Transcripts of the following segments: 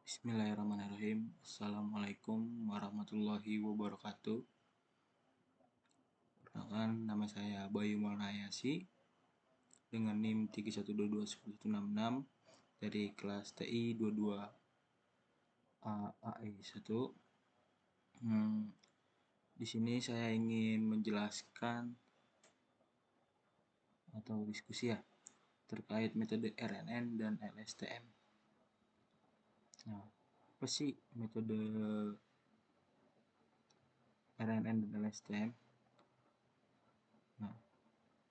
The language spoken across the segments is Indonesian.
Bismillahirrahmanirrahim. Assalamualaikum warahmatullahi wabarakatuh. Perkenalkan, nama saya Bayu Maulana Hayasi dengan NIM 3122166 dari kelas TI 22 AE1. Di sini saya ingin menjelaskan atau diskusi terkait metode RNN dan LSTM. Nah, apa sih metode RNN dan LSTM? Nah,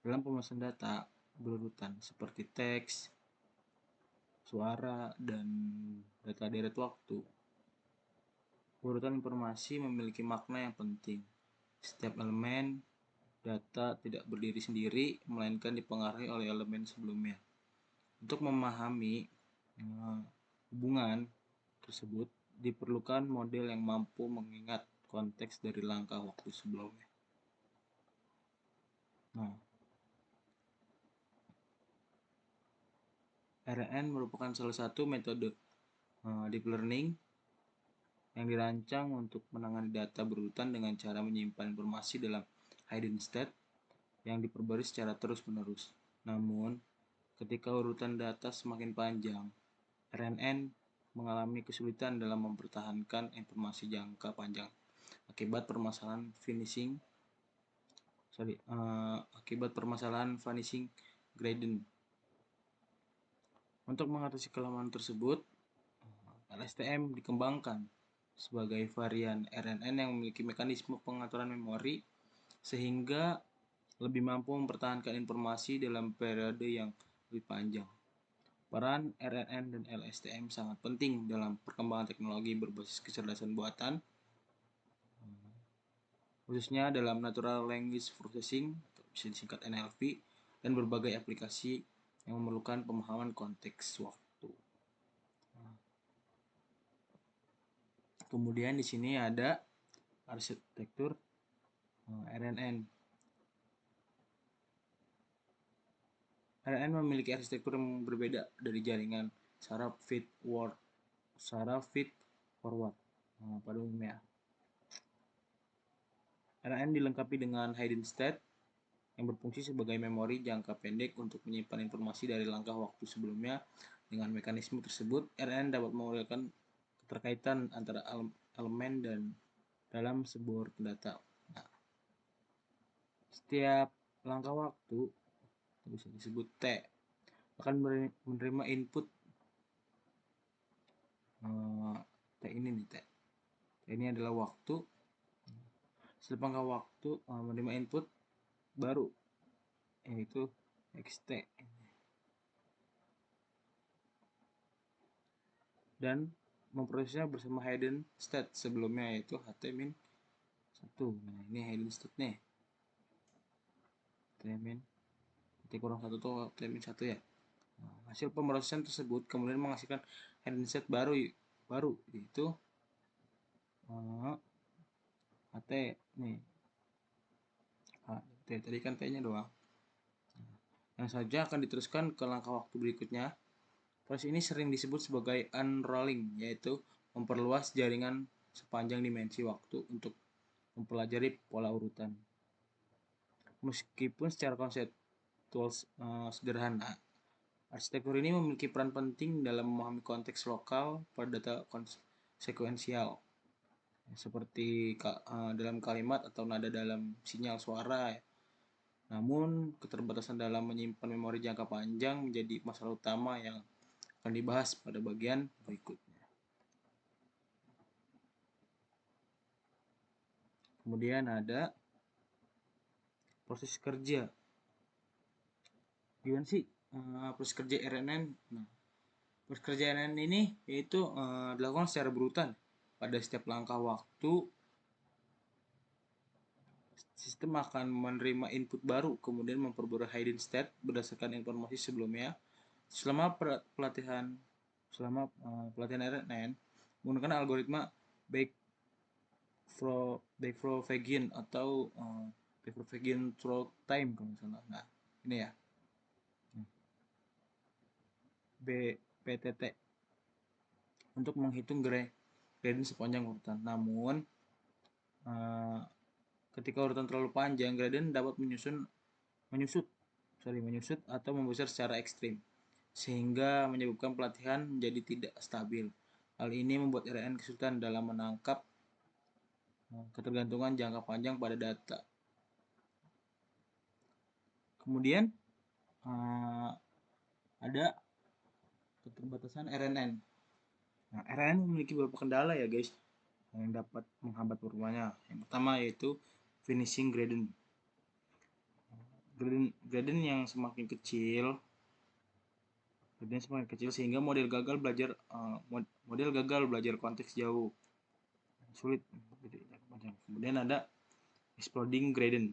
dalam pemesan data berurutan seperti teks, suara, dan data deret waktu, urutan informasi memiliki makna yang penting. Setiap elemen data tidak berdiri sendiri, melainkan dipengaruhi oleh elemen sebelumnya. Untuk memahami hubungan tersebut, diperlukan model yang mampu mengingat konteks dari langkah waktu sebelumnya. Nah, RNN merupakan salah satu metode deep learning yang dirancang untuk menangani data berurutan dengan cara menyimpan informasi dalam hidden state yang diperbarui secara terus-menerus. Namun, ketika urutan data semakin panjang, RNN mengalami kesulitan dalam mempertahankan informasi jangka panjang akibat permasalahan vanishing gradient. Untuk mengatasi kelemahan tersebut, LSTM dikembangkan sebagai varian RNN yang memiliki mekanisme pengaturan memori sehingga lebih mampu mempertahankan informasi dalam periode yang lebih panjang. Peran RNN dan LSTM sangat penting dalam perkembangan teknologi berbasis kecerdasan buatan, khususnya dalam Natural Language Processing, bisa disingkat NLP, dan berbagai aplikasi yang memerlukan pemahaman konteks waktu. Kemudian di sini ada arsitektur RNN. RNN memiliki arsitektur yang berbeda dari jaringan saraf feed-forward pada umumnya. RNN dilengkapi dengan hidden state yang berfungsi sebagai memori jangka pendek untuk menyimpan informasi dari langkah waktu sebelumnya. Dengan mekanisme tersebut, RNN dapat memodalkan keterkaitan antara elemen dan dalam sebuah data. Nah, setiap langkah waktu bisa disebut T akan menerima input T ini nih T ini adalah waktu. Setiap langkah waktu menerima input baru yaitu XT dan memprosesnya bersama hidden state sebelumnya yaitu HT-1. Nah, ini hidden state nih. HT-1 atau HT-1 ya. Nah, hasil pemrosesan tersebut kemudian menghasilkan hidden state baru yaitu HT nih. HT tadi kan T-nya doang. Yang saja akan diteruskan ke langkah waktu berikutnya. Proses ini sering disebut sebagai unrolling, yaitu memperluas jaringan sepanjang dimensi waktu untuk mempelajari pola urutan. Meskipun secara konseptual sederhana, arsitektur ini memiliki peran penting dalam memahami konteks lokal pada data sekuensial, seperti dalam kalimat atau nada dalam sinyal suara. Namun, keterbatasan dalam menyimpan memori jangka panjang menjadi masalah utama yang akan dibahas pada bagian berikutnya. Kemudian ada proses kerja. Gimana sih proses kerja RNN? Nah, proses kerja RNN ini yaitu dilakukan secara berurutan pada setiap langkah waktu. Sistem akan menerima input baru, kemudian memperbarui hidden state berdasarkan informasi sebelumnya. Selama pelatihan RNN menggunakan algoritma backpropagation atau backpropagation through time kalau misalnya. Nah, ini ya. BPTT. untuk menghitung gradient sepanjang urutan. Namun, ketika urutan terlalu panjang, gradient dapat menyusut atau membesar secara ekstrim, sehingga menyebabkan pelatihan menjadi tidak stabil. Hal ini membuat RNN kesulitan dalam menangkap ketergantungan jangka panjang pada data. Kemudian ada keterbatasan RNN. Nah, RNN memiliki beberapa kendala ya guys yang dapat menghambat performanya. Yang pertama yaitu finishing gradient. Gradient yang semakin kecil sehingga model gagal belajar konteks jauh, sulit. Kemudian ada exploding gradient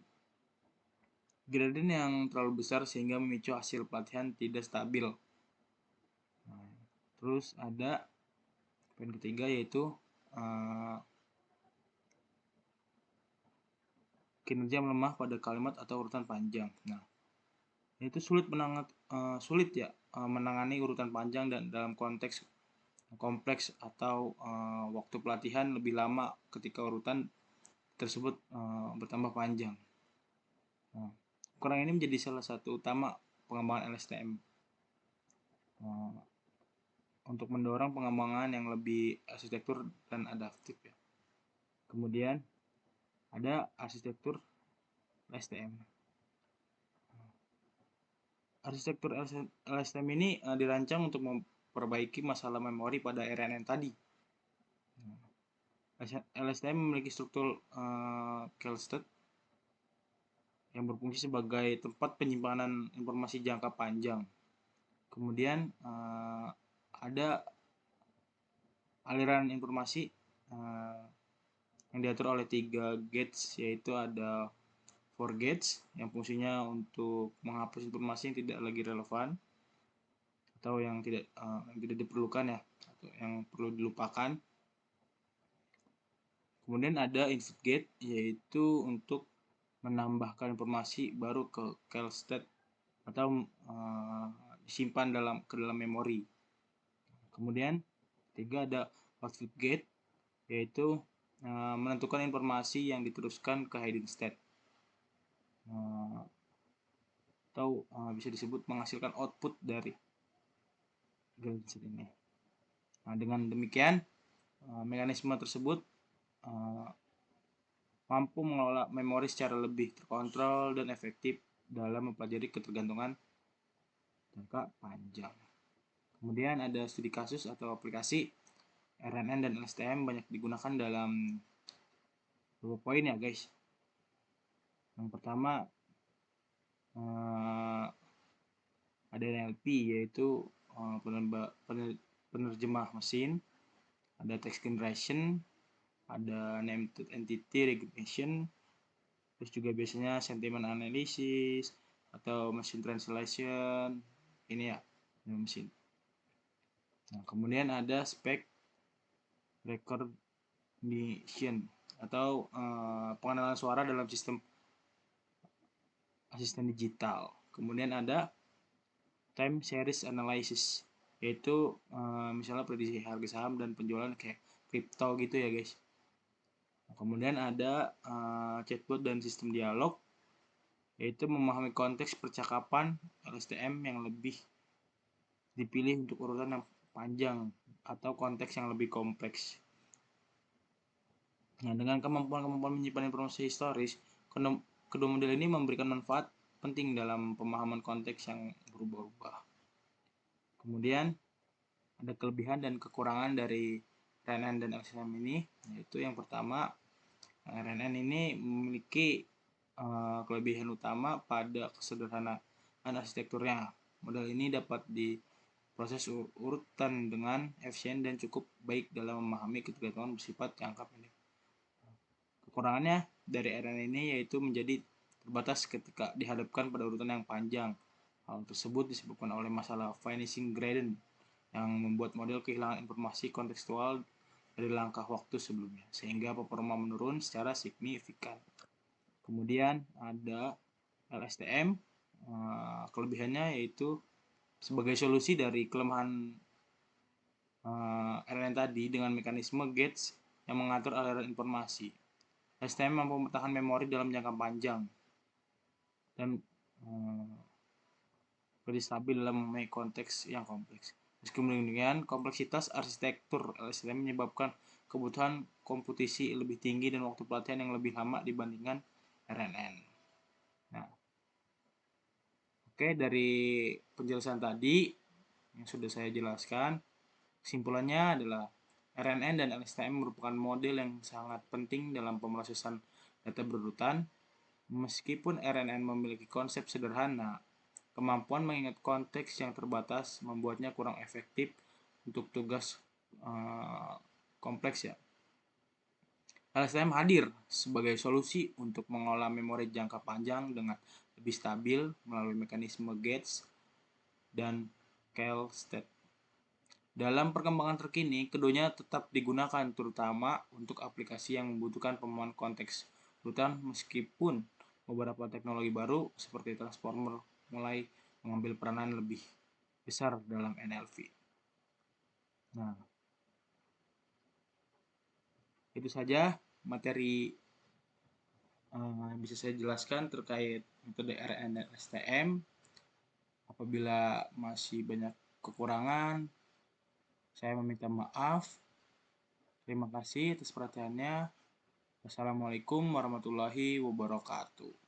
yang terlalu besar sehingga memicu hasil pelatihan tidak stabil. Terus ada poin ketiga yaitu kinerja melemah pada kalimat atau urutan panjang. Nah, itu sulit menangani urutan panjang dan dalam konteks kompleks atau waktu pelatihan lebih lama ketika urutan tersebut bertambah panjang. Nah, kekurangan ini menjadi salah satu utama pengembangan LSTM untuk mendorong pengembangan yang lebih arsitektur dan adaptif ya. Kemudian ada arsitektur LSTM. Arsitektur LSTM ini dirancang untuk memperbaiki masalah memori pada RNN tadi. LSTM memiliki struktur K-state yang berfungsi sebagai tempat penyimpanan informasi jangka panjang. Kemudian ada aliran informasi yang diatur oleh 3 gates, yaitu ada 4 gates yang fungsinya untuk menghapus informasi yang tidak lagi relevan atau yang tidak diperlukan ya, atau yang perlu dilupakan. Kemudian ada input gate, yaitu untuk menambahkan informasi baru ke K-state atau disimpan ke dalam memori. Kemudian ketiga ada output gate, yaitu menentukan informasi yang diteruskan ke hidden state atau bisa disebut menghasilkan output dari hidden state ini. Nah, dengan demikian mekanisme tersebut mampu mengelola memori secara lebih terkontrol dan efektif dalam mempelajari ketergantungan jangka panjang. Kemudian ada studi kasus atau aplikasi RNN dan LSTM banyak digunakan dalam beberapa poin ya guys. Yang pertama ada NLP, yaitu penerjemah mesin, ada text generation, ada named entity recognition, terus juga biasanya sentiment analysis atau machine translation ini ya mesin. Nah, kemudian ada spec recognition atau pengenalan suara dalam sistem asisten digital. Kemudian ada time series analysis, yaitu misalnya prediksi harga saham dan penjualan kayak kripto gitu ya guys. Nah, kemudian ada chatbot dan sistem dialog, yaitu memahami konteks percakapan LSTM yang lebih dipilih untuk urutan yang panjang atau konteks yang lebih kompleks. Nah, dengan kemampuan menyimpan informasi historis, kedua model ini memberikan manfaat penting dalam pemahaman konteks yang berubah-ubah. Kemudian ada kelebihan dan kekurangan dari RNN dan LSTM ini, yaitu yang pertama, RNN ini memiliki kelebihan utama pada kesederhanaan arsitekturnya. Model ini dapat diproses urutan dengan efisien dan cukup baik dalam memahami ketergantungan bersifat jangka pendek. Kekurangannya dari RNN ini yaitu menjadi terbatas ketika dihadapkan pada urutan yang panjang. Hal tersebut disebabkan oleh masalah finishing gradient yang membuat model kehilangan informasi kontekstual dari langkah waktu sebelumnya, sehingga performa menurun secara signifikan. Kemudian ada LSTM, kelebihannya yaitu sebagai solusi dari kelemahan RNN pengertian tadi dengan mekanisme gates yang mengatur aliran informasi. STM mampu bertahan memori dalam jangka panjang dan lebih stabil dalam konteks yang kompleks. Meskipun demikian, kompleksitas arsitektur LSTM menyebabkan kebutuhan komputasi lebih tinggi dan waktu pelatihan yang lebih lama dibandingkan RNN. Nah, oke, dari penjelasan tadi yang sudah saya jelaskan, kesimpulannya adalah RNN dan LSTM merupakan model yang sangat penting dalam pemrosesan data berurutan. Meskipun RNN memiliki konsep sederhana, kemampuan mengingat konteks yang terbatas membuatnya kurang efektif untuk tugas kompleks ya. LSTM hadir sebagai solusi untuk mengolah memori jangka panjang dengan lebih stabil melalui mekanisme gates dan Keil state. Dalam perkembangan terkini, keduanya tetap digunakan terutama untuk aplikasi yang membutuhkan pemahaman konteks urutan meskipun beberapa teknologi baru seperti transformer mulai mengambil peranan lebih besar dalam NLV. Nah, itu saja materi yang bisa saya jelaskan terkait metode RN dan STM. Apabila masih banyak kekurangan, saya meminta maaf. Terima kasih atas perhatiannya. Wassalamualaikum warahmatullahi wabarakatuh.